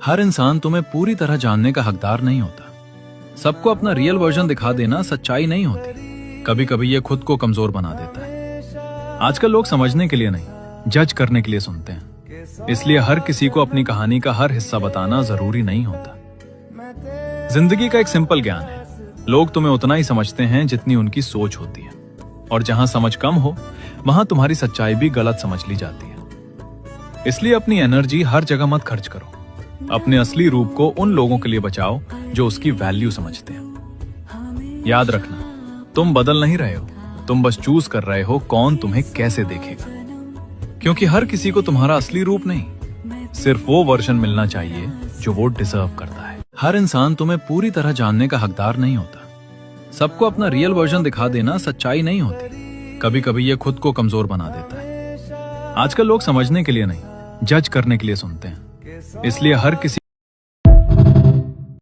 हर इंसान तुम्हें पूरी तरह जानने का हकदार नहीं होता। सबको अपना रियल वर्जन दिखा देना सच्चाई नहीं होती। कभी कभी ये खुद को कमजोर बना देता है। आजकल लोग समझने के लिए नहीं, जज करने के लिए सुनते हैं। इसलिए हर किसी को अपनी कहानी का हर हिस्सा बताना जरूरी नहीं होता। जिंदगी का एक सिंपल ज्ञान है, लोग तुम्हें उतना ही समझते हैं जितनी उनकी सोच होती है, और जहां समझ कम हो वहां तुम्हारी सच्चाई भी गलत समझ ली जाती है। इसलिए अपनी एनर्जी हर जगह मत खर्च करो। अपने असली रूप को उन लोगों के लिए बचाओ जो उसकी वैल्यू समझते हैं। याद रखना, तुम बदल नहीं रहे हो, तुम बस चूज कर रहे हो कौन तुम्हें कैसे देखेगा। क्योंकि हर किसी को तुम्हारा असली रूप नहीं, सिर्फ वो वर्जन मिलना चाहिए जो वो डिजर्व करता है। हर इंसान तुम्हें पूरी तरह जानने का हकदार नहीं होता। सबको अपना रियल वर्जन दिखा देना सच्चाई नहीं होती। कभी कभी ये खुद को कमजोर बना देता है। आजकल लोग समझने के लिए नहीं, जज करने के लिए सुनते हैं। इसलिए हर किसी